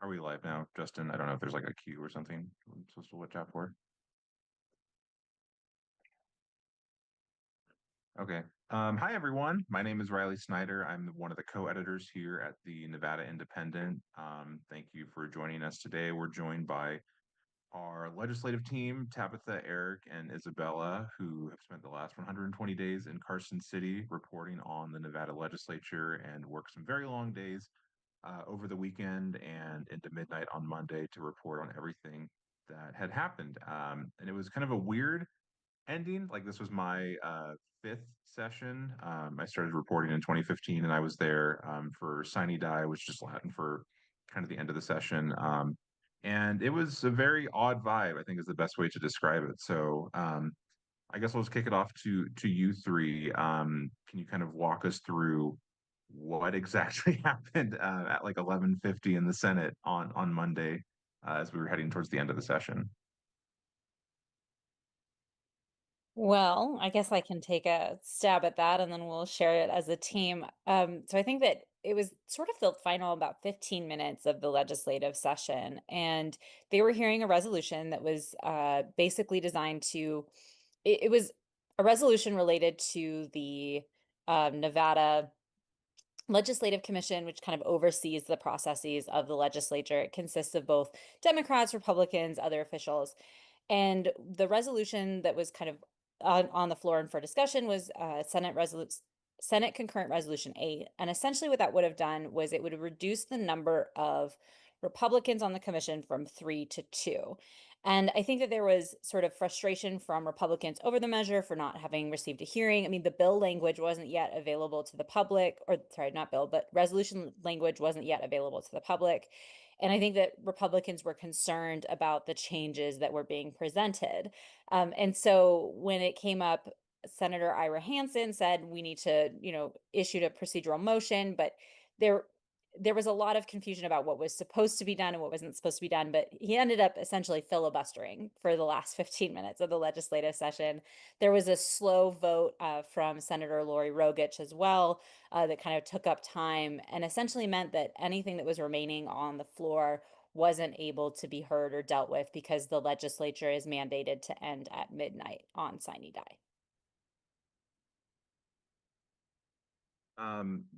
Are we live now, Justin? I don't know if there's like a cue or something I'm supposed to watch out for. Okay. Hi, everyone. My name is Riley Snyder. I'm one of the co-editors here at the Nevada Independent. Thank you for joining us today. We're joined by our legislative team, Tabitha, Eric, and Isabella, who have spent the last 120 days in Carson City reporting on the Nevada legislature and worked some very long days over the weekend and into midnight on Monday to report on everything that had happened. And it was kind of a weird ending. Like this was my fifth session. I started reporting in 2015, and I was there for Sine Die, which is just Latin for kind of the end of the session. And it was a very odd vibe, I think is the best way to describe it. So I guess I'll just kick it off to you three. Can you kind of walk us through what exactly happened at like 11:50 in the Senate on Monday as we were heading towards the end of the session? Well, I guess I can take a stab at that and then we'll share it as a team. So I think that it was sort of the final about 15 minutes of the legislative session, and they were hearing a resolution that was basically designed to, it was a resolution related to the Nevada Legislative Commission, which kind of oversees the processes of the legislature. It consists of both Democrats, Republicans, other officials. And the resolution that was kind of on the floor and for discussion was Senate Concurrent Resolution 8. And essentially what that would have done was it would have reduced the number of Republicans on the commission from 3 to 2. And I think that there was sort of frustration from Republicans over the measure for not having received a hearing. I mean, the bill language wasn't yet available to the public, or sorry, not bill, but resolution language wasn't yet available to the public. And I think that Republicans were concerned about the changes that were being presented. And so when it came up, Senator Ira Hansen said we need to, issued a procedural motion, but there there was a lot of confusion about what was supposed to be done and what wasn't supposed to be done, but he ended up essentially filibustering for the last 15 minutes of the legislative session. There was a slow vote from Senator Lori Rogich as well that kind of took up time and essentially meant that anything that was remaining on the floor wasn't able to be heard or dealt with because the legislature is mandated to end at midnight on Sine Die.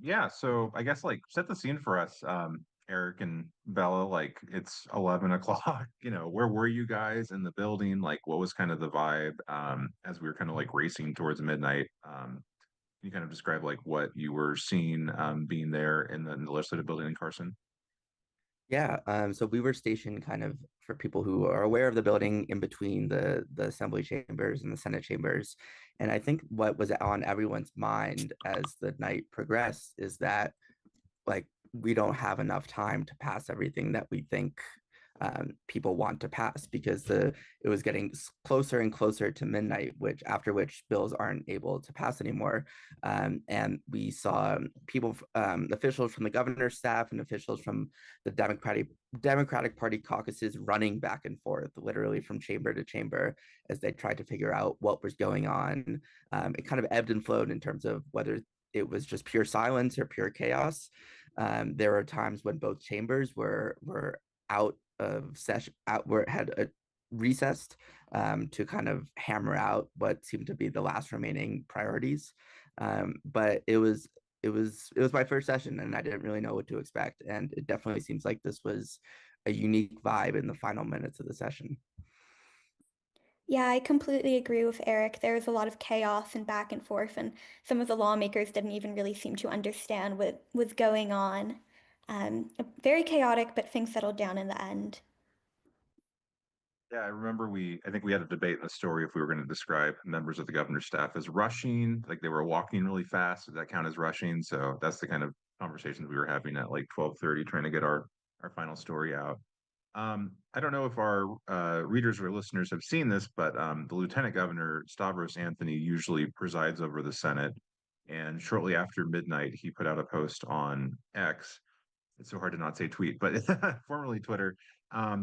Yeah, so I guess like set the scene for us, Eric and Bella. Like it's 11 o'clock. Where were you guys in the building? Like what was kind of the vibe as we were kind of like racing towards midnight? Can you kind of describe like what you were seeing being there in the legislative building in Carson? Yeah, so we were stationed kind of for people who are aware of the building in between the assembly chambers and the Senate chambers. And I think what was on everyone's mind as the night progressed is that like we don't have enough time to pass everything that we think people want to pass because it was getting closer and closer to midnight, which after which bills aren't able to pass anymore. And we saw people, officials from the governor's staff and officials from the Democratic Party caucuses running back and forth, literally from chamber to chamber, as they tried to figure out what was going on. It kind of ebbed and flowed in terms of whether it was just pure silence or pure chaos. There were times when both chambers were out of session, out where it had recessed to kind of hammer out what seemed to be the last remaining priorities. But it was my first session, and I didn't really know what to expect. And it definitely seems like this was a unique vibe in the final minutes of the session. Yeah, I completely agree with Eric. There was a lot of chaos and back and forth, and some of the lawmakers didn't even really seem to understand what was going on. Very chaotic, but things settled down in the end. Yeah, I remember I think we had a debate in the story if we were going to describe members of the governor's staff as rushing, like they were walking really fast. Does that count as rushing? So that's the kind of conversations we were having at like 12:30, trying to get our final story out. I don't know if our readers or listeners have seen this, but the Lieutenant Governor Stavros Anthony usually presides over the Senate. And shortly after midnight, he put out a post on X. It's so hard to not say tweet, but formerly Twitter,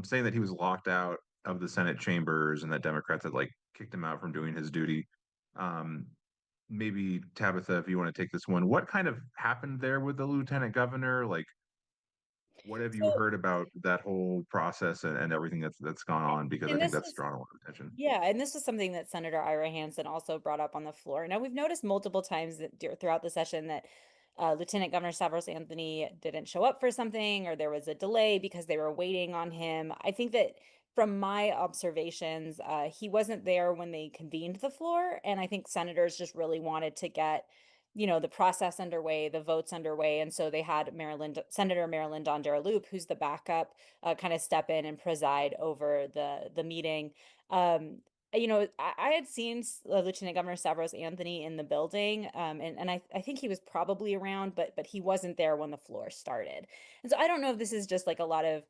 saying that he was locked out of the Senate chambers and that Democrats had like kicked him out from doing his duty. Um, Maybe Tabitha, if you want to take this one, what kind of happened there with the lieutenant governor? Like, What have you So, heard about that whole process and everything that's gone on? Because I and think this that's was drawn a lot of attention. Yeah, and this was something that Senator Ira Hansen also brought up on the floor. Now, we've noticed multiple times that throughout the session that Lieutenant Governor Stavros Anthony didn't show up for something, or there was a delay because they were waiting on him. I think that from my observations, he wasn't there when they convened the floor, and I think senators just really wanted to get, the process underway, the votes underway, and so they had Senator Marilyn Loop, who's the backup, kind of step in and preside over the meeting. um, I had seen Lieutenant Governor Stavros Anthony in the building, and I think he was probably around, but he wasn't there when the floor started. And so I don't know if this is just like a lot of,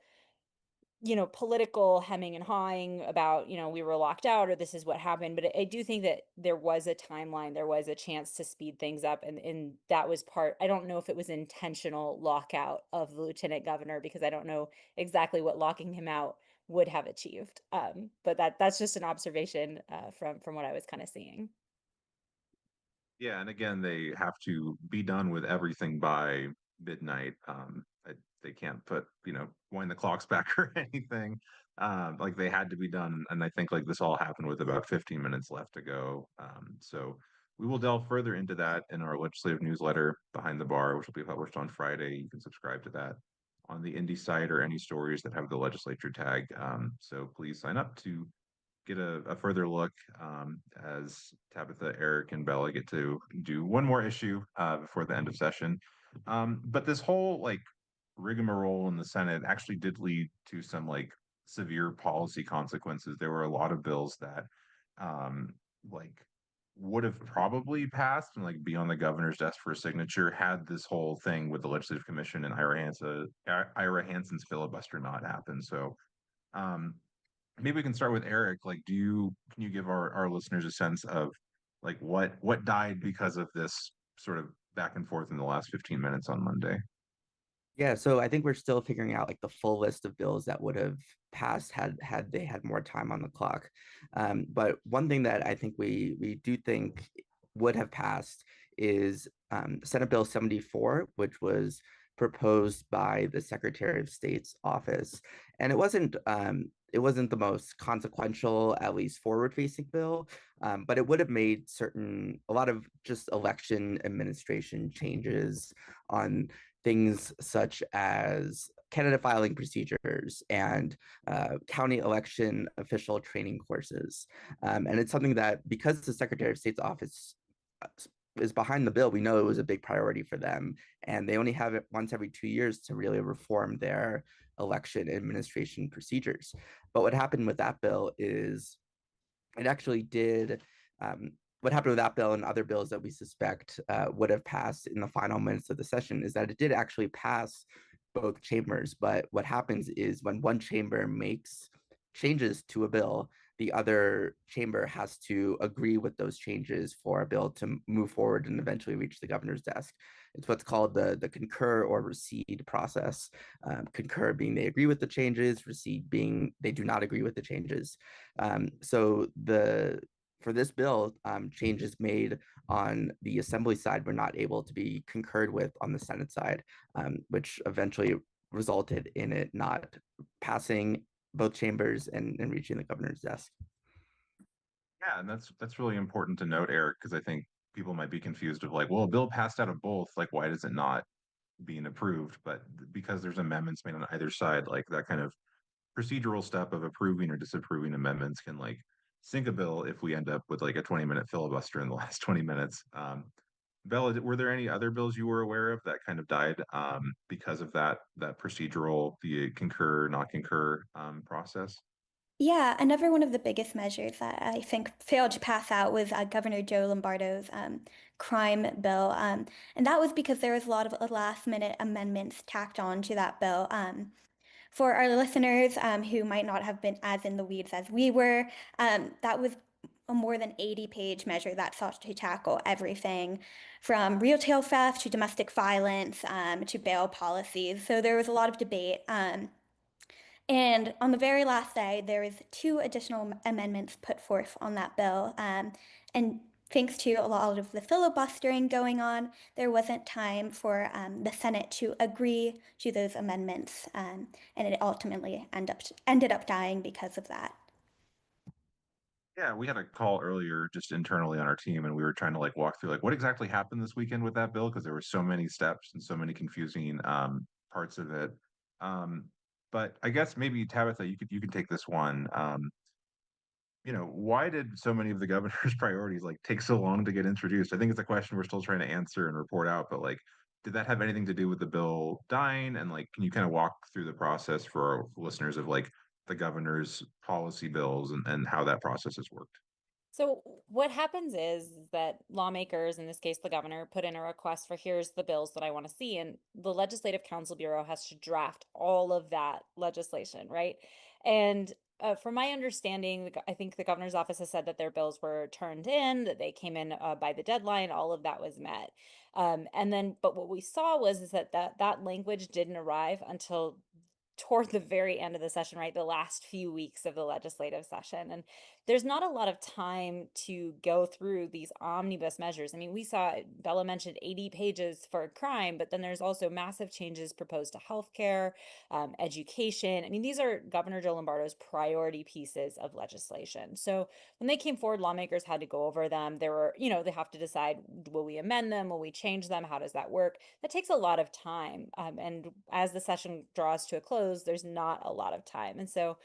political hemming and hawing about, we were locked out or this is what happened. But I do think that there was a timeline, there was a chance to speed things up. And that was I don't know if it was intentional lockout of the lieutenant governor, because I don't know exactly what locking him out would have achieved. But that's just an observation from what I was kind of seeing. Yeah, and again, they have to be done with everything by midnight. They can't put, wind the clocks back or anything. Like they had to be done, and I think like this all happened with about 15 minutes left to go. So we will delve further into that in our legislative newsletter, Behind the Bar, which will be published on Friday. You can subscribe to that on the Indy site or any stories that have the legislature tag. So please sign up to get a further look as Tabitha, Eric, and Bella get to do one more issue before the end of session. But this whole like rigmarole in the Senate actually did lead to some like severe policy consequences. There were a lot of bills that like would have probably passed and like be on the governor's desk for a signature had this whole thing with the Legislative Commission and Ira Hansen's filibuster not happened. So um, maybe we can start with Eric. Like, can you give our listeners a sense of like what died because of this sort of back and forth in the last 15 minutes on Monday? Yeah, so I think we're still figuring out like the full list of bills that would have passed had they had more time on the clock. But one thing that I think we do think would have passed is Senate Bill 74, which was proposed by the Secretary of State's office, and it wasn't the most consequential, at least forward-facing bill, but it would have made a lot of just election administration changes on things such as candidate filing procedures and county election official training courses. And it's something that, because the Secretary of State's office is behind the bill, we know it was a big priority for them. And they only have it once every 2 years to really reform their election administration procedures. But what happened with that bill is it actually did what happened with that bill and other bills that we suspect would have passed in the final minutes of the session is that it did actually pass both chambers. But what happens is when one chamber makes changes to a bill, the other chamber has to agree with those changes for a bill to move forward and eventually reach the governor's desk. It's what's called the concur or recede process. Concur being they agree with the changes, recede being they do not agree with the changes. For this bill, changes made on the assembly side were not able to be concurred with on the Senate side, which eventually resulted in it not passing both chambers and reaching the governor's desk. Yeah, and that's really important to note, Eric, because I think people might be confused of like, well, a bill passed out of both, like why does it not being approved? But because there's amendments made on either side, like that kind of procedural step of approving or disapproving amendments can like sink a bill if we end up with like a 20-minute filibuster in the last 20 minutes. Bella, were there any other bills you were aware of that kind of died because of that procedural, the concur, not concur process? Yeah, another one of the biggest measures that I think failed to pass out was Governor Joe Lombardo's crime bill. And that was because there was a lot of last-minute amendments tacked on to that bill. For our listeners who might not have been as in the weeds as we were, that was a more than 80-page measure that sought to tackle everything from retail theft to domestic violence to bail policies. So there was a lot of debate. And on the very last day, there was two additional amendments put forth on that bill. And thanks to a lot of the filibustering going on, there wasn't time for the Senate to agree to those amendments, and it ultimately ended up dying because of that. Yeah, we had a call earlier just internally on our team, and we were trying to like walk through like what exactly happened this weekend with that bill because there were so many steps and so many confusing parts of it. Um, but I guess maybe Tabitha, you can take this one. Why did so many of the governor's priorities like take so long to get introduced? I think it's a question we're still trying to answer and report out, but like, did that have anything to do with the bill dying? And like, can you kind of walk through the process for our listeners of like the governor's policy bills and how that process has worked? So what happens is that lawmakers, in this case the governor, put in a request for here's the bills that I want to see, and the Legislative Council Bureau has to draft all of that legislation, right? And from my understanding, I think the governor's office has said that their bills were turned in, that they came in by the deadline, all of that was met. And then, but what we saw was is that language didn't arrive until toward the very end of the session, right? The last few weeks of the legislative session. And there's not a lot of time to go through these omnibus measures. I mean, we saw Bella mentioned 80 pages for crime, but then there's also massive changes proposed to healthcare, education. I mean, these are Governor Joe Lombardo's priority pieces of legislation. So when they came forward, lawmakers had to go over them. There were, they have to decide, will we amend them? Will we change them? How does that work? That takes a lot of time. And as the session draws to a close, there's not a lot of time. And so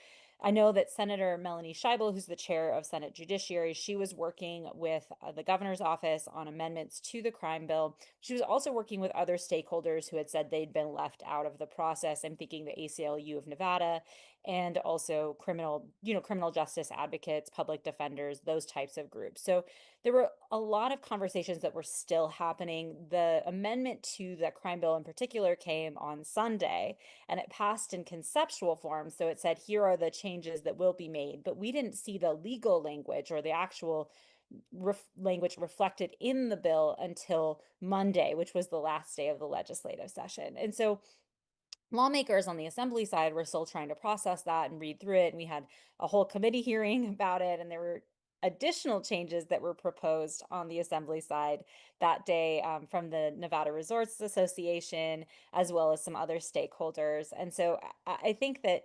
I know that Senator Melanie Scheibel, who's the chair of Senate Judiciary, she was working with the governor's office on amendments to the crime bill. She was also working with other stakeholders who had said they'd been left out of the process. I'm thinking the ACLU of Nevada and also criminal justice advocates, public defenders, those types of groups. So there were a lot of conversations that were still happening. The amendment to the crime bill in particular came on Sunday, and it passed in conceptual form. So it said, here are the changes that will be made, but we didn't see the legal language or the actual language reflected in the bill until Monday, which was the last day of the legislative session. And so lawmakers on the assembly side were still trying to process that and read through it. And we had a whole committee hearing about it. And there were additional changes that were proposed on the assembly side that day from the Nevada Resorts Association, as well as some other stakeholders. And so I think that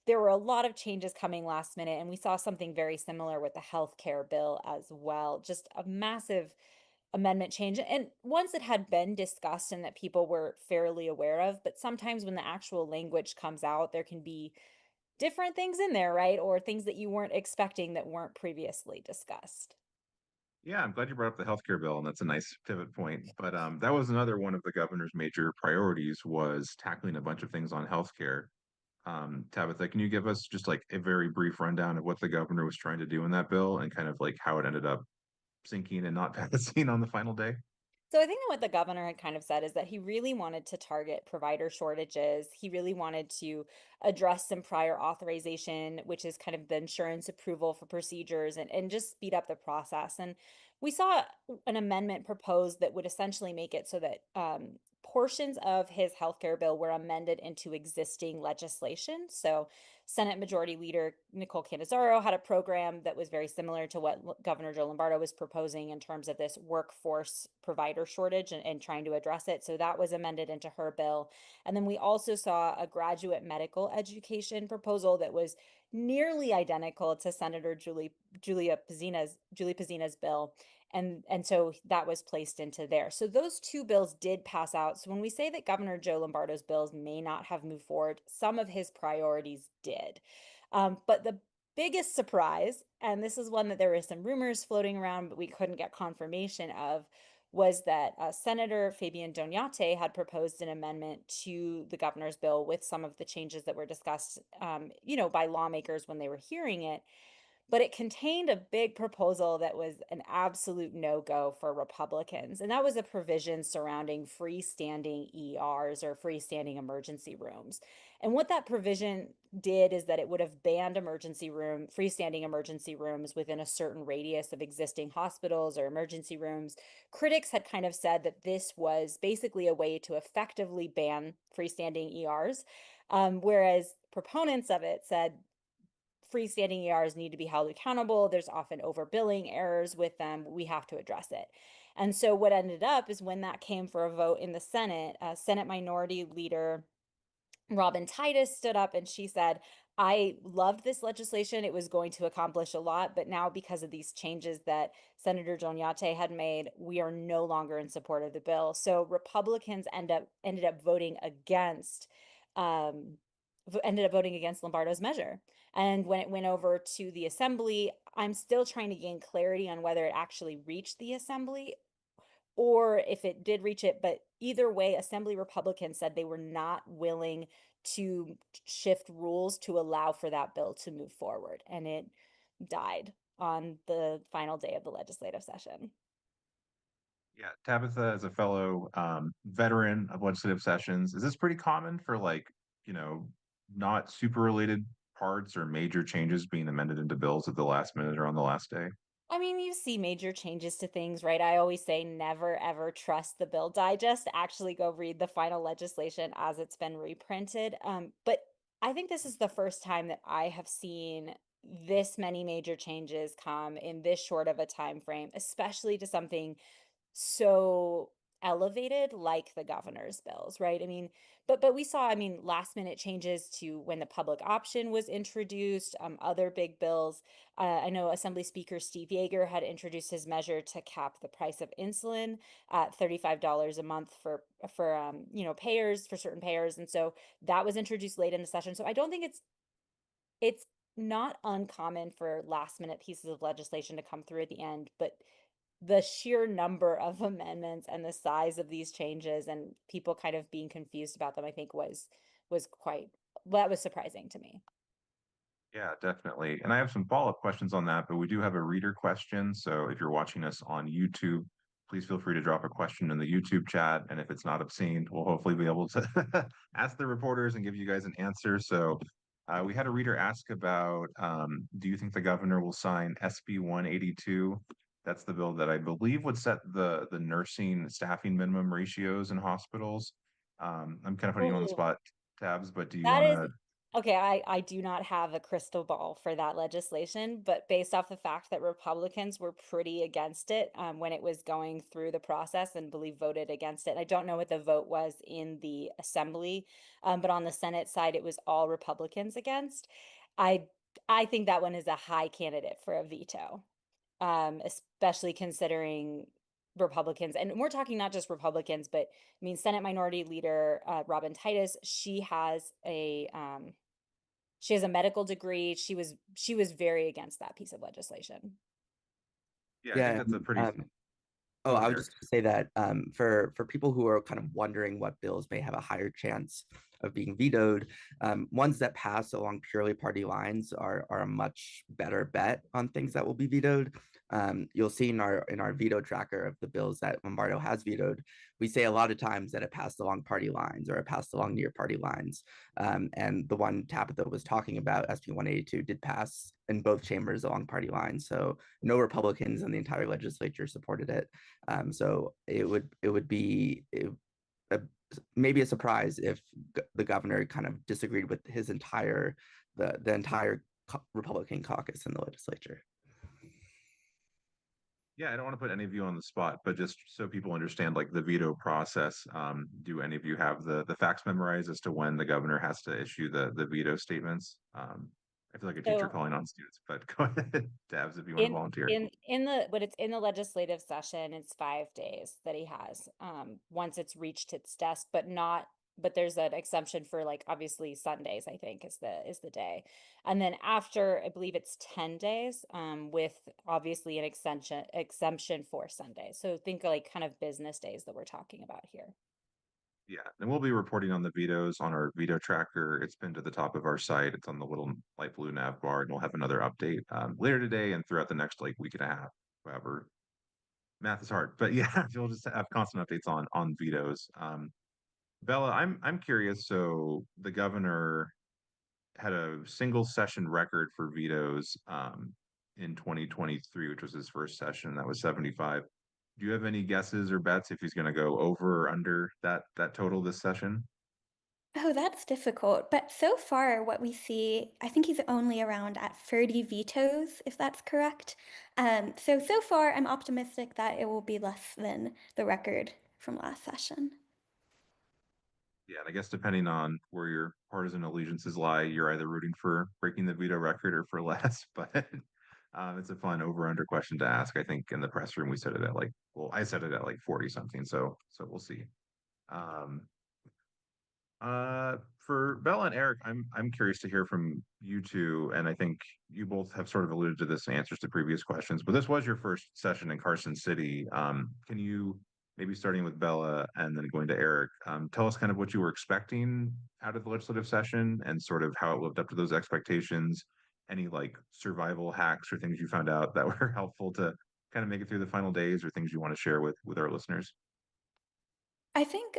there were a lot of changes coming last minute, and we saw something very similar with the healthcare bill as well. Just a massive amendment change, and once it had been discussed and that people were fairly aware of, but sometimes when the actual language comes out, there can be different things in there, right? Or things that you weren't expecting that weren't previously discussed. Yeah, I'm glad you brought up the healthcare bill, and that's a nice pivot point. But that was another one of the governor's major priorities was tackling a bunch of things on healthcare. Tabitha, can you give us just like a very brief rundown of what the governor was trying to do in that bill and kind of like how it ended up sinking and not passing on the final day? So I think that what the governor had kind of said is that he really wanted to target provider shortages. He really wanted to address some prior authorization, which is kind of the insurance approval for procedures, and just speed up the process. And we saw an amendment proposed that would essentially make it so that portions of his healthcare bill were amended into existing legislation. So Senate Majority Leader Nicole Cannizzaro had a program that was very similar to what Governor Joe Lombardo was proposing in terms of this workforce provider shortage and trying to address it. So that was amended into her bill. And then we also saw a graduate medical education proposal that was nearly identical to Senator Julie Pizzina's bill. And so that was placed into there. So those two bills did pass out. So when we say that Governor Joe Lombardo's bills may not have moved forward, some of his priorities did. But the biggest surprise, and this is one that there were some rumors floating around, but we couldn't get confirmation of, was that Senator Fabian Doñate had proposed an amendment to the governor's bill with some of the changes that were discussed, by lawmakers when they were hearing it. But it contained a big proposal that was an absolute no-go for Republicans. And that was a provision surrounding freestanding ERs or freestanding emergency rooms. And what that provision did is that it would have banned freestanding emergency rooms within a certain radius of existing hospitals or emergency rooms. Critics had kind of said that this was basically a way to effectively ban freestanding ERs, whereas proponents of it said freestanding ERs need to be held accountable. There's often overbilling errors with them. We have to address it. And so what ended up is when that came for a vote in the Senate, Senate Minority Leader Robin Titus stood up and she said, I loved this legislation. It was going to accomplish a lot, but now because of these changes that Senator Jonyate had made, we are no longer in support of the bill. So Republicans ended up voting against Lombardo's measure. And when it went over to the assembly, I'm still trying to gain clarity on whether it actually reached the assembly or if it did reach it. But either way, Assembly Republicans said they were not willing to shift rules to allow for that bill to move forward. And it died on the final day of the legislative session. Yeah, Tabitha, as a fellow veteran of legislative sessions, is this pretty common for not super related parts or major changes being amended into bills at the last minute or on the last day? I mean, you see major changes to things, right? I always say never ever trust the bill digest. Actually, go read the final legislation as it's been reprinted. But I think this is the first time that I have seen this many major changes come in this short of a time frame, especially to something so elevated like the governor's bills, right? I mean, but we saw, I mean, last minute changes to when the public option was introduced, other big bills. I know Assembly Speaker Steve Yeager had introduced his measure to cap the price of insulin at $35 a month for payers, for certain payers, and so that was introduced late in the session. So I don't think it's not uncommon for last minute pieces of legislation to come through at the end, but the sheer number of amendments and the size of these changes and people kind of being confused about them, I think that was surprising to me. Yeah, definitely. And I have some follow-up questions on that, but we do have a reader question. So if you're watching us on YouTube, please feel free to drop a question in the YouTube chat. And if it's not obscene, we'll hopefully be able to ask the reporters and give you guys an answer. So we had a reader ask about, do you think the governor will sign SB 182? That's the bill that I believe would set the nursing staffing minimum ratios in hospitals. I'm kind of putting you on the Oh, spot, Tabs, but do you that want is to? okay. I do not have a crystal ball for that legislation, but based off the fact that Republicans were pretty against it when it was going through the process and believe voted against it. I don't know what the vote was in the assembly, but on the Senate side, it was all Republicans against. I I think that one is a high candidate for a veto, especially considering Republicans, and we're talking not just Republicans, but I mean, Senate Minority Leader Robin Titus, she has a medical degree. She was very against that piece of legislation. Yeah, I think Yeah. that's a pretty. Oh, Go I ahead, would Eric. just say that for people who are kind of wondering what bills may have a higher chance of being vetoed, ones that pass along purely party lines are a much better bet on things that will be vetoed. You'll see in our veto tracker of the bills that Lombardo has vetoed, we say a lot of times that it passed along party lines or it passed along near party lines. And the one Tabitha was talking about, SB 182, did pass in both chambers along party lines. So no Republicans in the entire legislature supported it. So it would be maybe a surprise if the governor kind of disagreed with the entire Republican caucus in the legislature. Yeah, I don't want to put any of you on the spot, but just so people understand like the veto process, do any of you have the facts memorized as to when the governor has to issue the veto statements? I feel like a teacher So calling on students, but go ahead, Dabs, if you want to in volunteer. when it's in the legislative session, it's 5 days that he has once it's reached its desk, but there's an exemption for, like, obviously Sundays, I think is the day. And then after, I believe it's 10 days with obviously an exemption for Sundays. So think like kind of business days that we're talking about here. Yeah, and we'll be reporting on the vetoes on our veto tracker. It's pinned to the top of our site. It's on the little light blue nav bar, and we'll have another update later today and throughout the next like week and a half. However, math is hard, but yeah, you'll just have constant updates on vetoes. Bella, I'm curious. So the governor had a single session record for vetoes in 2023, which was his first session. That was 75. Do you have any guesses or bets if he's going to go over or under that total this session? Oh, that's difficult. But so far, what we see, I think he's only around at 30 vetoes, if that's correct. So far, I'm optimistic that it will be less than the record from last session. Yeah, and I guess depending on where your partisan allegiances lie, you're either rooting for breaking the veto record or for less. But it's a fun over/under question to ask. I think in the press room we said it at like, well, I said it at like 40 something. So we'll see. Um, for Bella and Eric, I'm curious to hear from you two, and I think you both have sort of alluded to this in answers to previous questions, but this was your first session in Carson City. Can you maybe starting with Bella and then going to Eric, tell us kind of what you were expecting out of the legislative session and sort of how it lived up to those expectations? Any like survival hacks or things you found out that were helpful to kind of make it through the final days, or things you want to share with our listeners? I think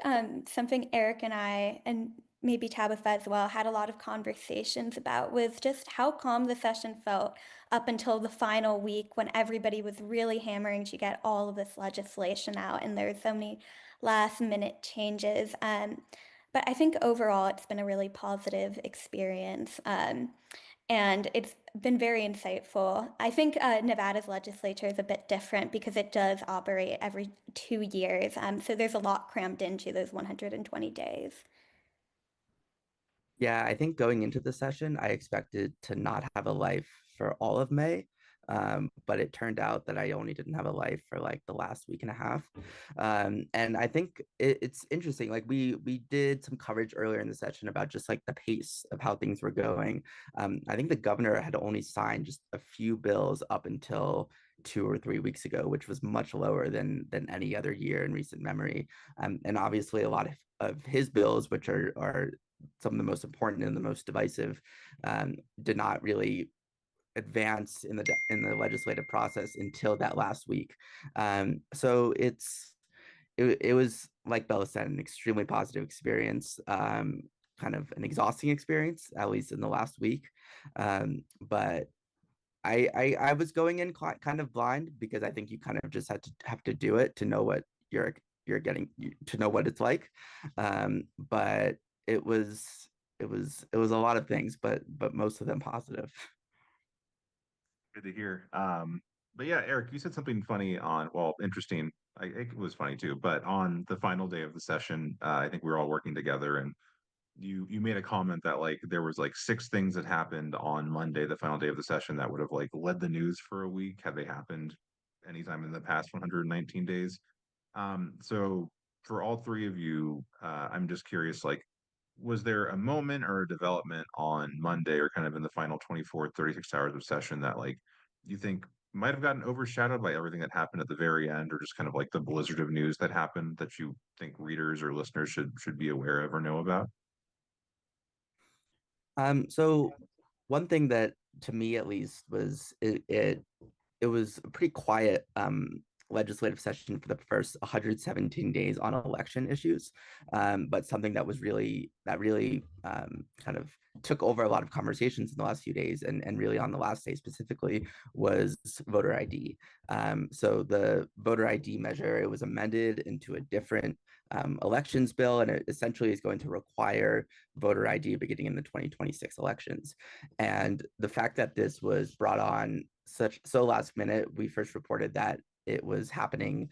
something Eric and I, and maybe Tabitha as well, had a lot of conversations about was just how calm the session felt up until the final week when everybody was really hammering to get all of this legislation out, and there were so many last minute changes. But I think overall it's been a really positive experience. And it's been very insightful. I think Nevada's legislature is a bit different because it does operate every 2 years. So there's a lot crammed into those 120 days. Yeah, I think going into the session, I expected to not have a life for all of May. But it turned out that I only didn't have a life for like the last week and a half. And I think it's interesting. Like we did some coverage earlier in the session about just like the pace of how things were going. I think the governor had only signed just a few bills up until 2 or 3 weeks ago, which was much lower than any other year in recent memory. And obviously a lot of his bills, which are some of the most important and the most divisive, did not really advance in the legislative process until that last week. So it was, like Bella said, an extremely positive experience, kind of an exhausting experience, at least in the last week. But I was going in kind of blind because I think you kind of just have to do it to know what you're getting, to know what it's like. But it was it was a lot of things, but most of them positive. Good to hear. But yeah, Eric, you said something funny on, well, interesting. It was funny too, but on the final day of the session, I think we were all working together, and you made a comment that like there was like six things that happened on Monday, the final day of the session, that would have like led the news for a week had they happened anytime in the past 119 days. So for all three of you, I'm just curious, like, was there a moment or a development on Monday or kind of in the final 24, 36 hours of session that like you think might have gotten overshadowed by everything that happened at the very end, or just kind of like the blizzard of news that happened that you think readers or listeners should be aware of or know about? So one thing that to me at least was it was a pretty quiet legislative session for the first 117 days on election issues, but something that really kind of took over a lot of conversations in the last few days, and really on the last day specifically was voter ID. So the voter ID measure, it was amended into a different elections bill, and it essentially is going to require voter ID beginning in the 2026 elections. And the fact that this was brought on so last minute, we first reported that it was happening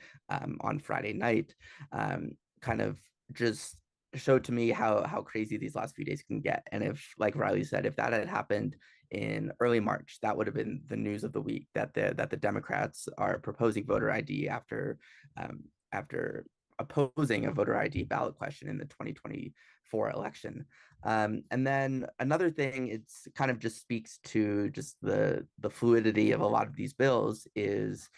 on Friday night, kind of just showed to me how crazy these last few days can get. And if, like Riley said, if that had happened in early March, that would have been the news of the week, that the Democrats are proposing voter ID after opposing a voter ID ballot question in the 2024 election. And then another thing, it's kind of just speaks to just the fluidity of a lot of these bills, is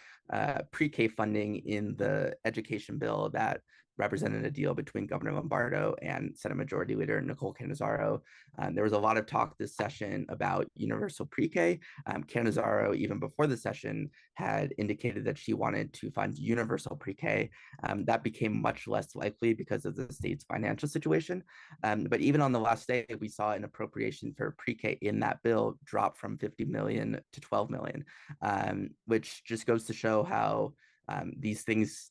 pre-K funding in the education bill that represented a deal between Governor Lombardo and Senate Majority Leader Nicole Cannizzaro. There was a lot of talk this session about universal pre-K. Cannizzaro, even before the session, had indicated that she wanted to fund universal pre-K. That became much less likely because of the state's financial situation. But even on the last day, we saw an appropriation for pre-K in that bill drop from 50 million to 12 million, which just goes to show how these things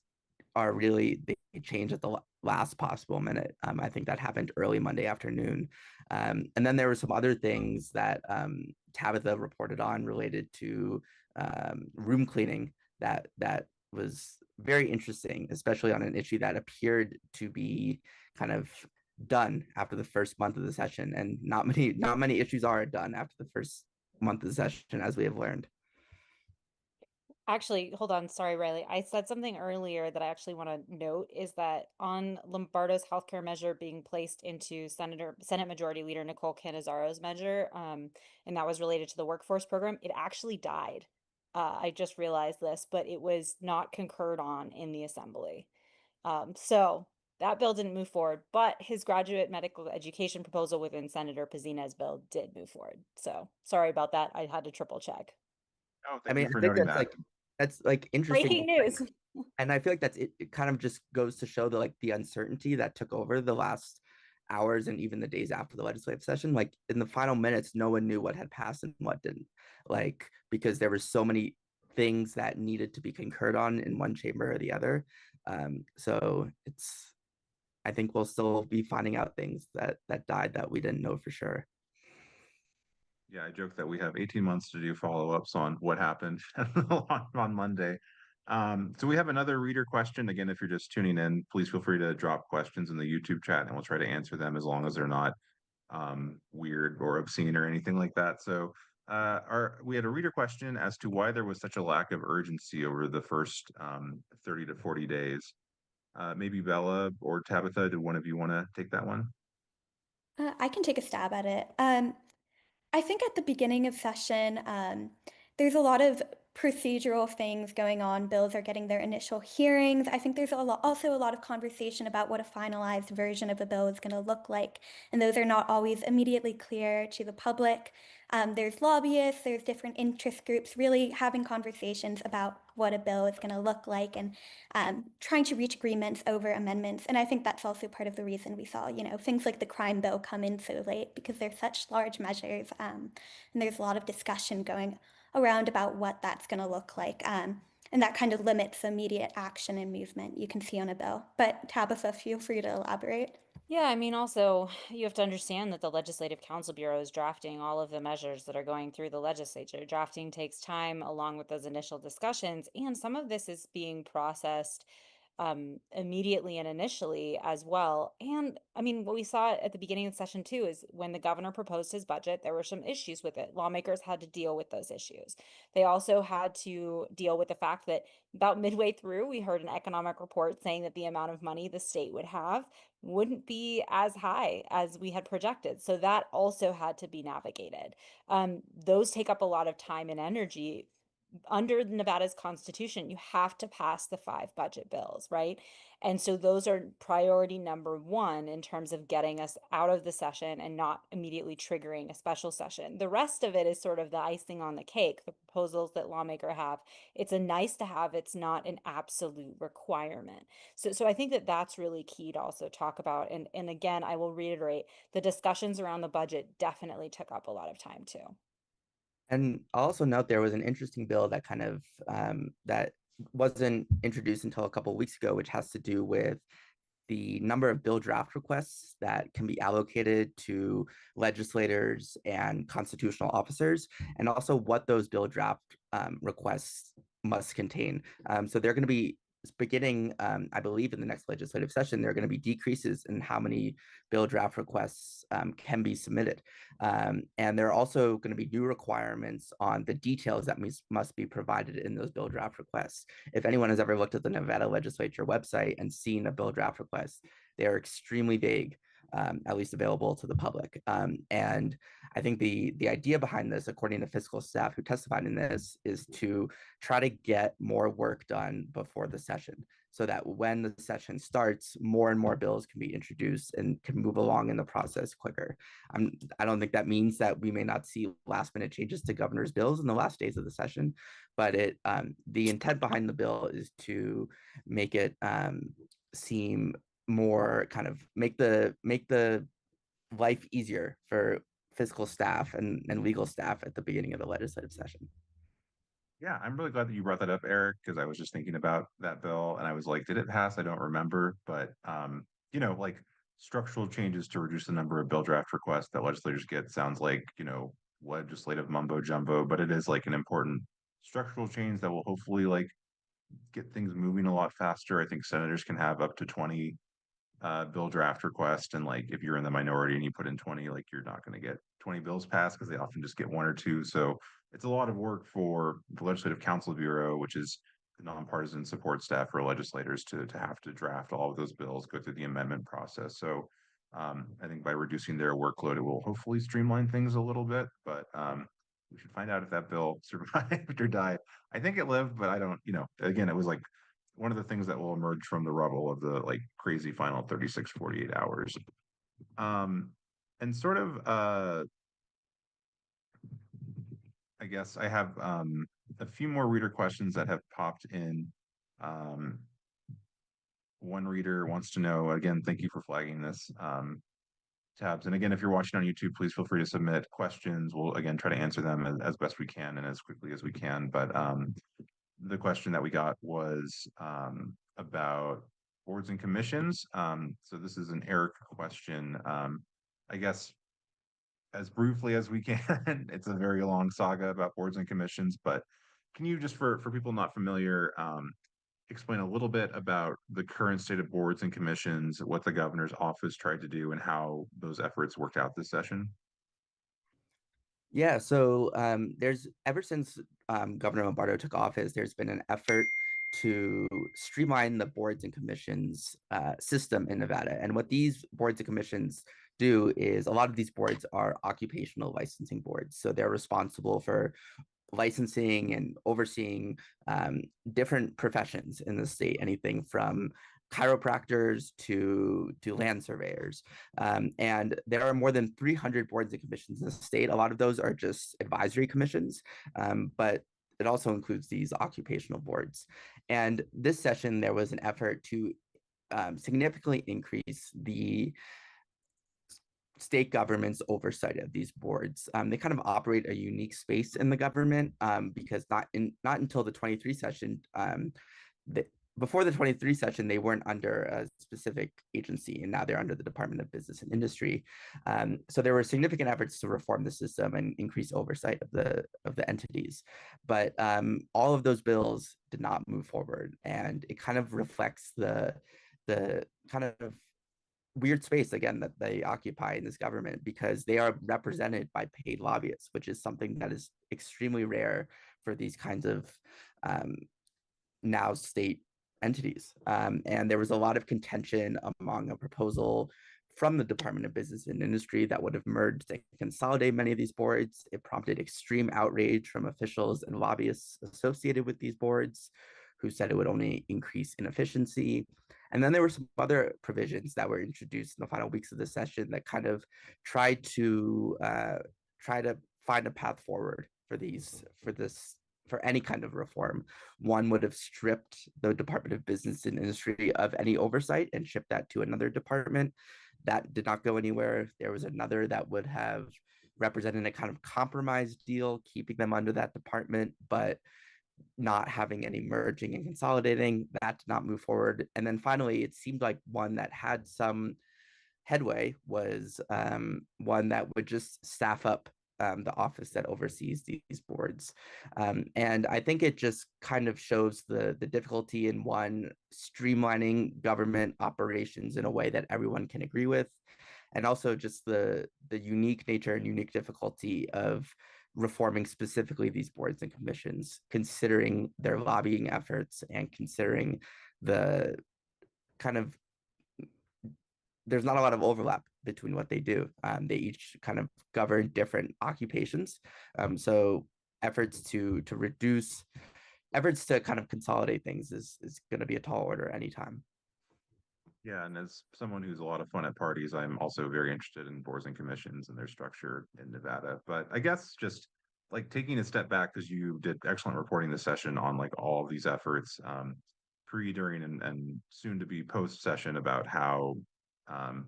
are really, they change at the last possible minute. I think that happened early Monday afternoon. And then there were some other things that Tabitha reported on related to room cleaning that was very interesting, especially on an issue that appeared to be kind of done after the first month of the session. And not many issues are done after the first month of the session, as we have learned. Actually, hold on. Sorry, Riley. I said something earlier that I actually want to note is that on Lombardo's healthcare measure being placed into Senate Majority Leader Nicole Canizaro's measure, and that was related to the workforce program, it actually died. I just realized this, but it was not concurred on in the assembly. So that bill didn't move forward, but his graduate medical education proposal within Senator Pazina's bill did move forward. So sorry about that. I had to triple check. Oh, I thank mean, you for I think noting that. that's like Breaking interesting. news. And I feel like that's it, it kind of just goes to show the like the uncertainty that took over the last hours and even the days after the legislative session. Like in the final minutes, no one knew what had passed and what didn't. Like because there were so many things that needed to be concurred on in one chamber or the other. So it's I think we'll still be finding out things that died that we didn't know for sure. Yeah, I joke that we have 18 months to do follow-ups on what happened on Monday. So we have another reader question. Again, if you're just tuning in, please feel free to drop questions in the YouTube chat and we'll try to answer them as long as they're not weird or obscene or anything like that. So we had a reader question as to why there was such a lack of urgency over the first 30 to 40 days. Maybe Bella or Tabitha, did one of you want to take that one? I can take a stab at it. I think at the beginning of session, there's a lot of procedural things going on. Bills are getting their initial hearings. I think there's also a lot of conversation about what a finalized version of a bill is going to look like, and those are not always immediately clear to the public. There's lobbyists, there's different interest groups really having conversations about what a bill is going to look like and trying to reach agreements over amendments. And I think that's also part of the reason we saw, things like the crime bill come in so late because they're such large measures. And there's a lot of discussion going around about what that's going to look like. And that kind of limits immediate action and movement you can see on a bill. But Tabitha, feel free to elaborate. Yeah, I mean, also, you have to understand that the Legislative Council Bureau is drafting all of the measures that are going through the legislature. Drafting takes time along with those initial discussions, and some of this is being processed immediately and initially as well. And I mean, what we saw at the beginning of session two is when the governor proposed his budget, there were some issues with it. Lawmakers had to deal with those issues. They also had to deal with the fact that about midway through, we heard an economic report saying that the amount of money the state would have wouldn't be as high as we had projected. So that also had to be navigated. Those take up a lot of time and energy. Under Nevada's constitution, you have to pass the 5 budget bills, right? And so those are priority number one in terms of getting us out of the session and not immediately triggering a special session. The rest of it is sort of the icing on the cake, the proposals that lawmakers have. It's a nice to have, it's not an absolute requirement. So I think that that's really key to also talk about. And again, I will reiterate, the discussions around the budget definitely took up a lot of time too. And I'll also note there was an interesting bill that kind of that wasn't introduced until a couple of weeks ago, which has to do with the number of bill draft requests that can be allocated to legislators and constitutional officers, and also what those bill draft requests must contain. So they're going to be beginning, I believe, in the next legislative session, there are going to be decreases in how many bill draft requests can be submitted. And there are also going to be new requirements on the details that must be provided in those bill draft requests. If anyone has ever looked at the Nevada Legislature website and seen a bill draft request, they are extremely vague. At least available to the public. And I think the idea behind this, according to fiscal staff who testified in this, is to try to get more work done before the session so that when the session starts, more and more bills can be introduced and can move along in the process quicker. I don't think that means that we may not see last minute changes to governor's bills in the last days of the session, but the intent behind the bill is to make it seem more kind of make the life easier for fiscal staff and legal staff at the beginning of the legislative session. Yeah, I'm really glad that you brought that up, Eric, because I was just thinking about that bill and I was like, did it pass? I don't remember, but like structural changes to reduce the number of bill draft requests that legislators get sounds like, legislative mumbo jumbo, but it is like an important structural change that will hopefully like get things moving a lot faster. I think senators can have up to 20 bill draft request, and like if you're in the minority and you put in 20, like you're not going to get 20 bills passed because they often just get one or two. So it's a lot of work for the Legislative Counsel Bureau, which is the nonpartisan support staff for legislators to have to draft all of those bills, go through the amendment process. So I think by reducing their workload, it will hopefully streamline things a little bit. But we should find out if that bill survived or died. I think it lived, but I don't, again, it was like one of the things that will emerge from the rubble of the like crazy final 36, 48 hours. And sort of I guess I have a few more reader questions that have popped in. Um, One reader wants to know, again, thank you for flagging this, tabs. And again, if you're watching on YouTube, please feel free to submit questions. We'll again try to answer them as best we can and as quickly as we can. But the question that we got was about boards and commissions. So this is an Eric question. I guess as briefly as we can, it's a very long saga about boards and commissions, but can you just for people not familiar, explain a little bit about the current state of boards and commissions, what the governor's office tried to do, and how those efforts worked out this session? Yeah, so there's ever since Governor Lombardo took office, there's been an effort to streamline the boards and commissions system in Nevada. And what these boards and commissions do is a lot of these boards are occupational licensing boards. So they're responsible for licensing and overseeing different professions in the state, anything from chiropractors to land surveyors. And there are more than 300 boards and commissions in the state. A lot of those are just advisory commissions, but it also includes these occupational boards. And this session, there was an effort to significantly increase the state government's oversight of these boards. They kind of operate a unique space in the government because not until the 23 session, before the 23 session, they weren't under a specific agency, and now they're under the Department of Business and Industry. So there were significant efforts to reform the system and increase oversight of the entities. But all of those bills did not move forward, and it kind of reflects the kind of weird space again that they occupy in this government, because they are represented by paid lobbyists, which is something that is extremely rare for these kinds of now state entities. And there was a lot of contention among a proposal from the Department of Business and Industry that would have merged and consolidate many of these boards. It prompted extreme outrage from officials and lobbyists associated with these boards, who said it would only increase inefficiency. And then there were some other provisions that were introduced in the final weeks of the session that kind of tried to find a path forward for any kind of reform. One would have stripped the Department of Business and Industry of any oversight and shipped that to another department. That did not go anywhere. There was another that would have represented a kind of compromise deal, keeping them under that department, but not having any merging and consolidating. That did not move forward. And then finally, it seemed like one that had some headway was one that would just staff up the office that oversees these boards. And I think it just kind of shows the difficulty in one, streamlining government operations in a way that everyone can agree with, and also just the unique nature and unique difficulty of reforming specifically these boards and commissions, considering their lobbying efforts and considering the kind of, there's not a lot of overlap between what they do. They each kind of govern different occupations. So efforts to kind of consolidate things is going to be a tall order anytime. Yeah, and as someone who's a lot of fun at parties, I'm also very interested in boards and commissions and their structure in Nevada. But I guess just like taking a step back, because you did excellent reporting this session on like all of these efforts, pre, during, and soon to be post session, about how um,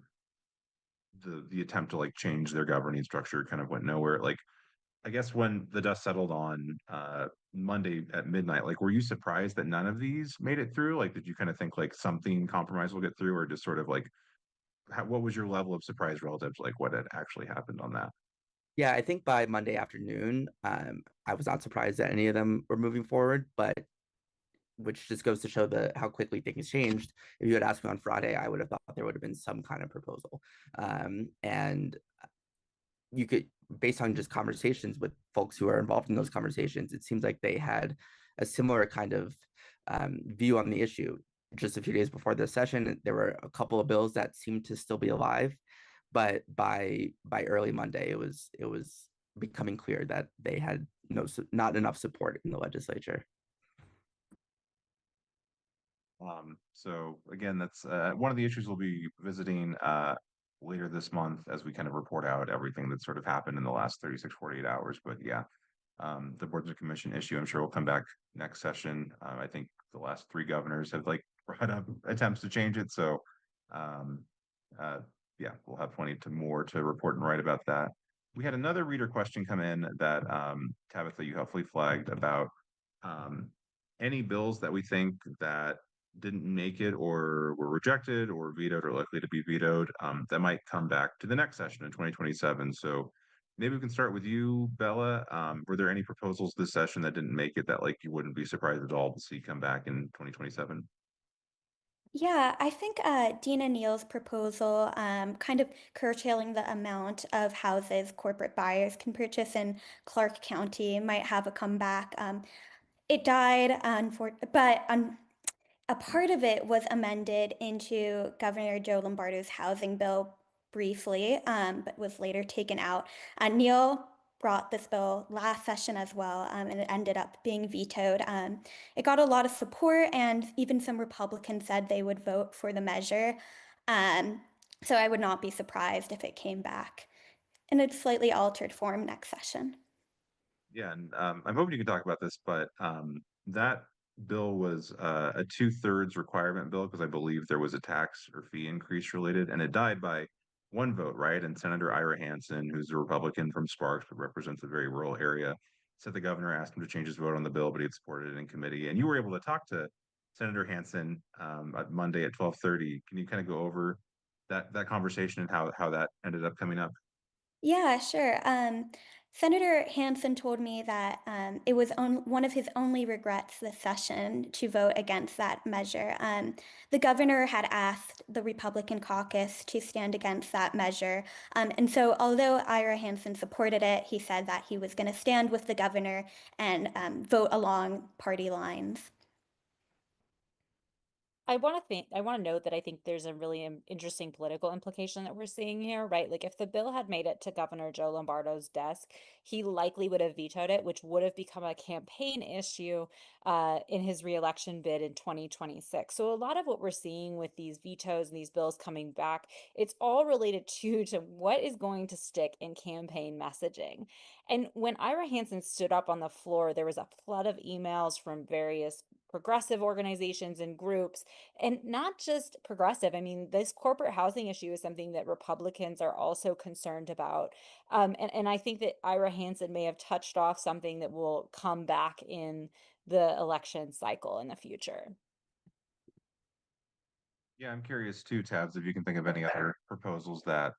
the attempt to like change their governing structure kind of went nowhere. Like, I guess when the dust settled on Monday at midnight, like, were you surprised that none of these made it through? Like, did you kind of think like something compromise will get through, or just sort of like what was your level of surprise relative to like what had actually happened on that? Yeah, I think by Monday afternoon, I was not surprised that any of them were moving forward, but which just goes to show how quickly things changed. If you had asked me on Friday, I would have thought there would have been some kind of proposal. And you could, based on just conversations with folks who are involved in those conversations, it seems like they had a similar kind of view on the issue. Just a few days before the session, there were a couple of bills that seemed to still be alive, but by early Monday, it was becoming clear that they had not enough support in the legislature. So again, that's one of the issues we'll be visiting later this month as we kind of report out everything that's sort of happened in the last 36, 48 hours. But yeah, the boards and commission issue, I'm sure will come back next session. I think the last three governors have like brought up attempts to change it. So um, uh, yeah, we'll have plenty more to report and write about that. We had another reader question come in that Tabitha, you helpfully flagged about um, any bills that we think that didn't make it or were rejected or vetoed or likely to be vetoed that might come back to the next session in 2027. So maybe we can start with you, Bella. Were there any proposals this session that didn't make it that like you wouldn't be surprised at all to see come back in 2027? Yeah, I think Dina Neal's proposal, kind of curtailing the amount of houses corporate buyers can purchase in Clark County, might have a comeback. It died, but a part of it was amended into Governor Joe Lombardo's housing bill briefly, but was later taken out. Neil brought this bill last session as well, and it ended up being vetoed. It got a lot of support, and even some Republicans said they would vote for the measure. Um, so I would not be surprised if it came back in a slightly altered form next session. Yeah, and I'm hoping you can talk about this, but that bill was a 2/3 requirement bill because I believe there was a tax or fee increase related, and it died by one vote, right? And Senator Ira Hansen, who's a Republican from Sparks but represents a very rural area, said the governor asked him to change his vote on the bill, but he had supported it in committee. And you were able to talk to Senator Hansen at Monday at 12:30. Can you kind of go over that conversation and how that ended up coming up? Yeah, sure. Senator Hansen told me that it was one of his only regrets this session to vote against that measure. The governor had asked the Republican caucus to stand against that measure. And so, although Ira Hansen supported it, he said that he was going to stand with the governor and vote along party lines. I want to note that I think there's a really interesting political implication that we're seeing here, right? Like if the bill had made it to Governor Joe Lombardo's desk, he likely would have vetoed it, which would have become a campaign issue in his reelection bid in 2026. So a lot of what we're seeing with these vetoes and these bills coming back, it's all related to what is going to stick in campaign messaging. And when Ira Hansen stood up on the floor, there was a flood of emails from various progressive organizations and groups, and not just progressive. I mean, this corporate housing issue is something that Republicans are also concerned about. And I think that Ira Hansen may have touched off something that will come back in the election cycle in the future. Yeah, I'm curious too, Tabs, if you can think of any other proposals that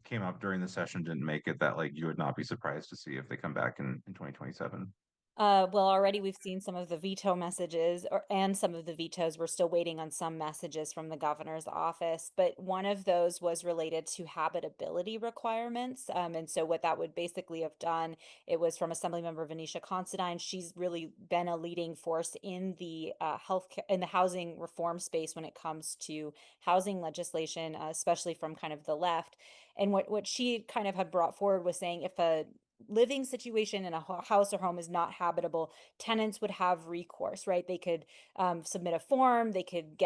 came up during the session, didn't make it that like you would not be surprised to see if they come back in 2027. Well, already we've seen some of the veto messages and some of the vetoes. We're still waiting on some messages from the governor's office, but one of those was related to habitability requirements. And so what that would basically have done, it was from Assemblymember Venetia Considine. She's really been a leading force in the in the housing reform space when it comes to housing legislation, especially from kind of the left. And what she kind of had brought forward was saying if a living situation in a house or home is not habitable, tenants would have recourse, right? They could submit a form, they could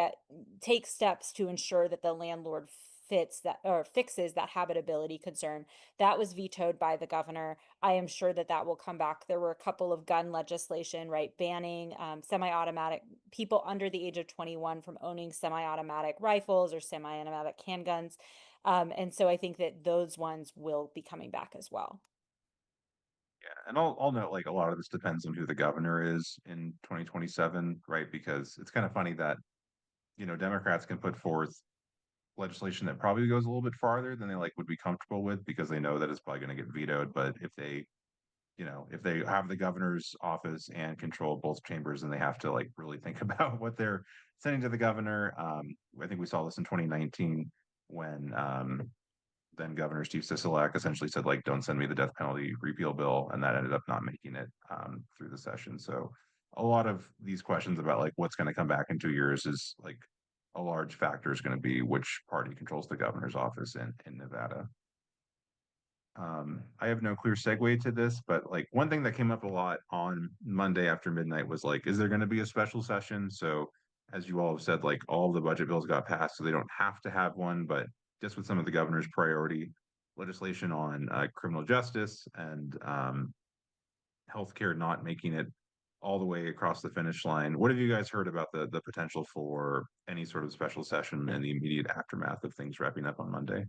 take steps to ensure that the landlord fits that or fixes that habitability concern. That was vetoed by the governor. I am sure that that will come back. There were a couple of gun legislation, right, banning semi-automatic people under the age of 21 from owning semi-automatic rifles or semi-automatic handguns. And so I think that those ones will be coming back as well. Yeah, and I'll note like a lot of this depends on who the governor is in 2027, right? Because it's kind of funny that Democrats can put forth legislation that probably goes a little bit farther than they like would be comfortable with, because they know that it's probably going to get vetoed. But if they, if they have the governor's office and control both chambers, then they have to like really think about what they're sending to the governor. I think we saw this in 2019 when then Governor Steve Sisolak essentially said, like, don't send me the death penalty repeal bill, and that ended up not making it through the session. So a lot of these questions about like what's going to come back in 2 years is like a large factor is going to be which party controls the governor's office in Nevada. I have no clear segue to this, but like one thing that came up a lot on Monday after midnight was like, is there going to be a special session? So as you all have said, like all of the budget bills got passed, so they don't have to have one, but just with some of the governor's priority legislation on criminal justice and healthcare not making it all the way across the finish line. What have you guys heard about the potential for any sort of special session in the immediate aftermath of things wrapping up on Monday?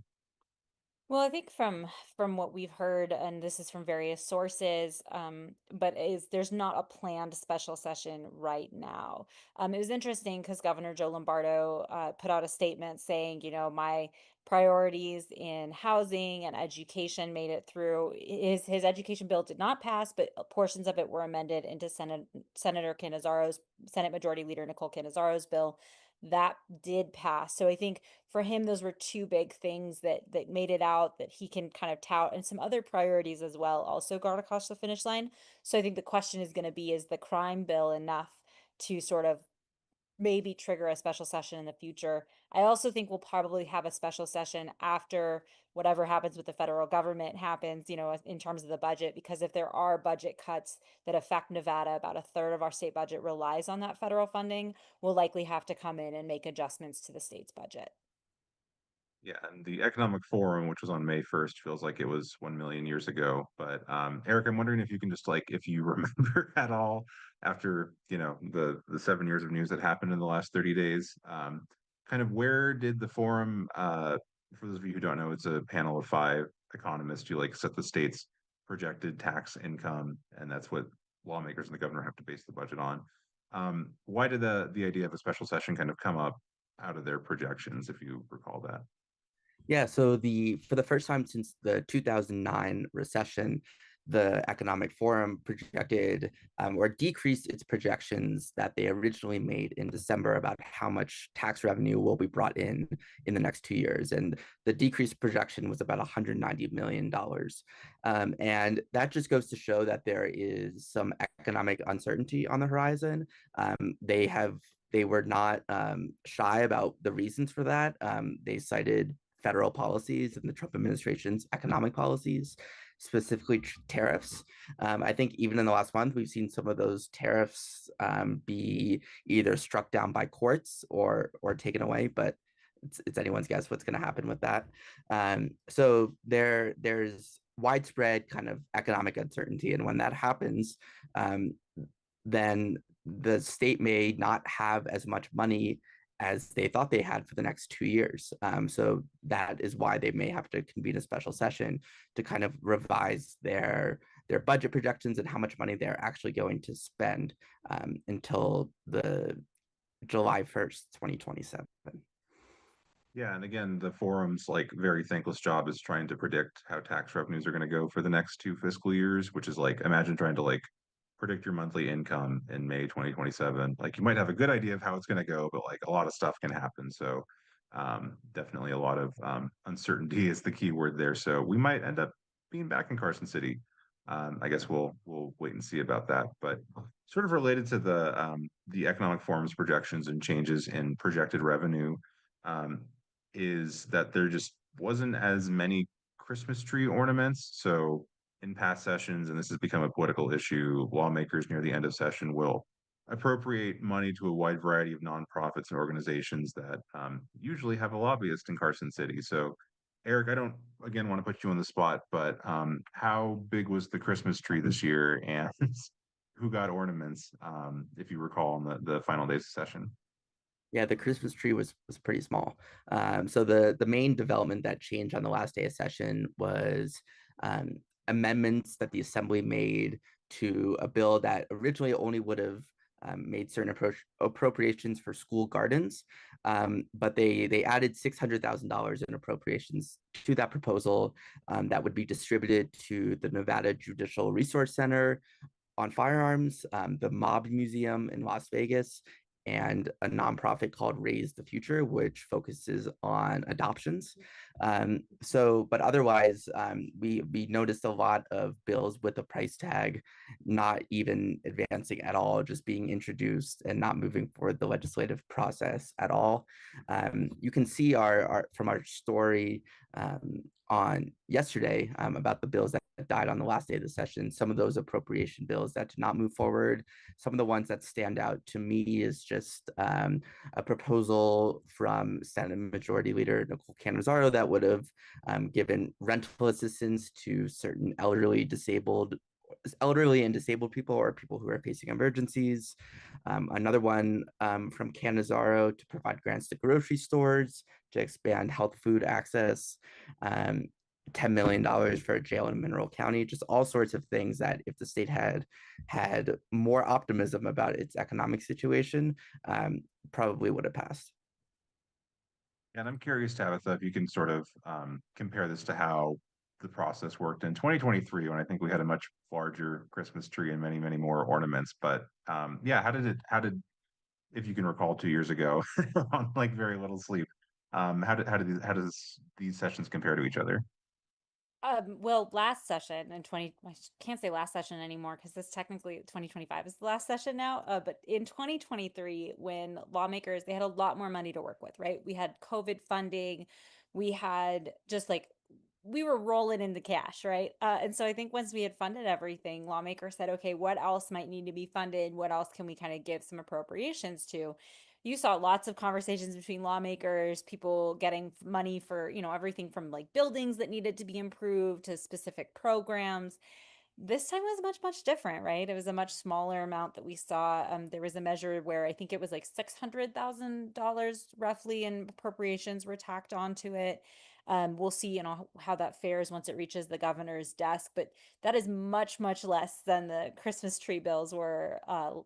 Well, I think from what we've heard, and this is from various sources, but is there's not a planned special session right now. It was interesting because Governor Joe Lombardo put out a statement saying, my priorities in housing and education made it through. His education bill did not pass, but portions of it were amended into Senator Canizaro's Senate Majority Leader Nicole Canizaro's bill. That did pass. So I think for him, those were two big things that made it out that he can kind of tout, and some other priorities as well also got across the finish line. So I think the question is going to be, is the crime bill enough to sort of maybe trigger a special session in the future? I also think we'll probably have a special session after whatever happens with the federal government happens, in terms of the budget, because if there are budget cuts that affect Nevada, about a third of our state budget relies on that federal funding, we'll likely have to come in and make adjustments to the state's budget. Yeah, and the Economic Forum, which was on May 1st, feels like it was 1 million years ago. But Eric, I'm wondering if you can just like, if you remember at all after, the 7 years of news that happened in the last 30 days, kind of where did the forum, for those of you who don't know, it's a panel of 5 economists who like set the state's projected tax income, and that's what lawmakers and the governor have to base the budget on. Why did the idea of a special session kind of come up out of their projections, if you recall that? Yeah, so for the first time since the 2009 recession, the Economic Forum projected or decreased its projections that they originally made in December about how much tax revenue will be brought in the next 2 years. And the decreased projection was about $190 million. And that just goes to show that there is some economic uncertainty on the horizon. They were not shy about the reasons for that. They cited federal policies and the Trump administration's economic policies, specifically tariffs. I think even in the last month, we've seen some of those tariffs be either struck down by courts or taken away, but it's anyone's guess what's going to happen with that. So there's widespread kind of economic uncertainty, and when that happens, then the state may not have as much money as they thought they had for the next 2 years. So that is why they may have to convene a special session to kind of revise their budget projections and how much money they're actually going to spend until the July 1st, 2027. Yeah, and again, the forum's like very thankless job is trying to predict how tax revenues are going to go for the next 2 fiscal years, which is like, imagine trying to like predict your monthly income in May 2027. Like you might have a good idea of how it's going to go, but like a lot of stuff can happen. So definitely a lot of uncertainty is the key word there. So we might end up being back in Carson City. I guess we'll wait and see about that. But sort of related to the economic forum's projections and changes in projected revenue, is that there just wasn't as many Christmas tree ornaments. So in past sessions, and this has become a political issue, lawmakers near the end of session will appropriate money to a wide variety of nonprofits and organizations that usually have a lobbyist in Carson City. So, Eric, I don't again want to put you on the spot, but how big was the Christmas tree this year, and who got ornaments, if you recall, in the final days of session? Yeah, the Christmas tree was pretty small. So the main development that changed on the last day of session was amendments that the Assembly made to a bill that originally only would have made certain appropriations for school gardens, but they added $600,000 in appropriations to that proposal that would be distributed to the Nevada Judicial Resource Center on firearms, the Mob Museum in Las Vegas, and a nonprofit called Raise the Future, which focuses on adoptions. But otherwise, we noticed a lot of bills with a price tag not even advancing at all, just being introduced and not moving forward the legislative process at all. You can see from our story on yesterday about the bills that died on the last day of the session, some of those appropriation bills that did not move forward. Some of the ones that stand out to me is just a proposal from Senate Majority Leader Nicole Cannizzaro that would have given rental assistance to certain elderly and disabled people or people who are facing emergencies. Another one from Cannizzaro to provide grants to grocery stores to expand health food access. $10 million for a jail in Mineral County, just all sorts of things that if the state had more optimism about its economic situation, probably would have passed. And I'm curious, Tabitha, if you can sort of compare this to how the process worked in 2023, when I think we had a much larger Christmas tree and many, many more ornaments. But yeah, how did, if you can recall 2 years ago, on like very little sleep, how does these sessions compare to each other? Well, last session in 20, I can't say last session anymore because this technically 2025 is the last session now. But in 2023, when lawmakers, they had a lot more money to work with, right? We had COVID funding, we had just like, we were rolling in the cash, right? And so I think once we had funded everything, lawmakers said, okay, what else might need to be funded? What else can we kind of give some appropriations to? You saw lots of conversations between lawmakers, people getting money for, everything from like buildings that needed to be improved to specific programs. This time was much, much different, right? It was a much smaller amount that we saw. There was a measure where I think it was like $600,000 roughly in appropriations were tacked onto it. We'll see, how that fares once it reaches the governor's desk, but that is much, much less than the Christmas tree bills were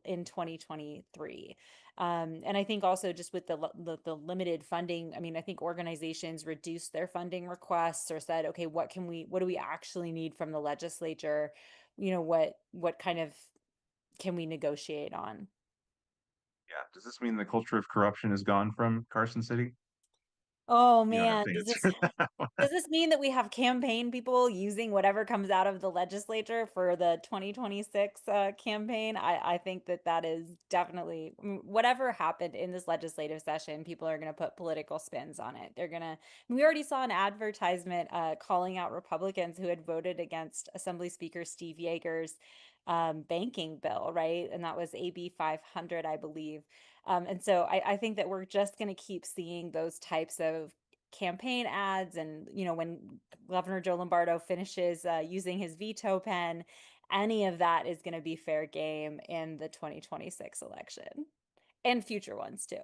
in 2023. And I think also just with the limited funding, I mean, I think organizations reduced their funding requests or said, okay, what do we actually need from the legislature? What kind of can we negotiate on? Yeah. Does this mean the culture of corruption is gone from Carson City? Oh You don't have man, to does answer this that one. does this mean that we have campaign people using whatever comes out of the legislature for the 2026 campaign? I think that is definitely whatever happened in this legislative session, people are going to put political spins on it. We already saw an advertisement calling out Republicans who had voted against Assembly Speaker Steve Yeager's banking bill, right? And that was AB 500, I believe. And so I think that we're just going to keep seeing those types of campaign ads. And, when Governor Joe Lombardo finishes using his veto pen, any of that is going to be fair game in the 2026 election and future ones too.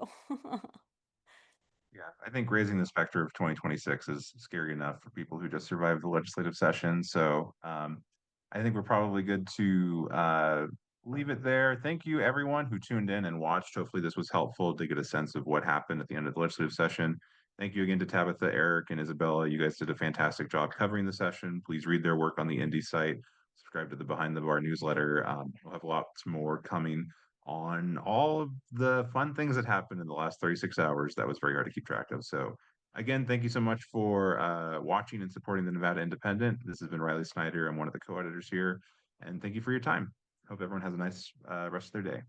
Yeah, I think raising the specter of 2026 is scary enough for people who just survived the legislative session. So I think we're probably good to leave it there. Thank you, everyone who tuned in and watched. Hopefully, this was helpful to get a sense of what happened at the end of the legislative session. Thank you again to Tabitha, Eric, and Isabella. You guys did a fantastic job covering the session. Please read their work on the Indy site. Subscribe to the Behind the Bar newsletter. We'll have lots more coming on all of the fun things that happened in the last 36 hours. That was very hard to keep track of. So again, thank you so much for watching and supporting the Nevada Independent. This has been Riley Snyder. I'm one of the co-editors here. And thank you for your time. Hope everyone has a nice rest of their day.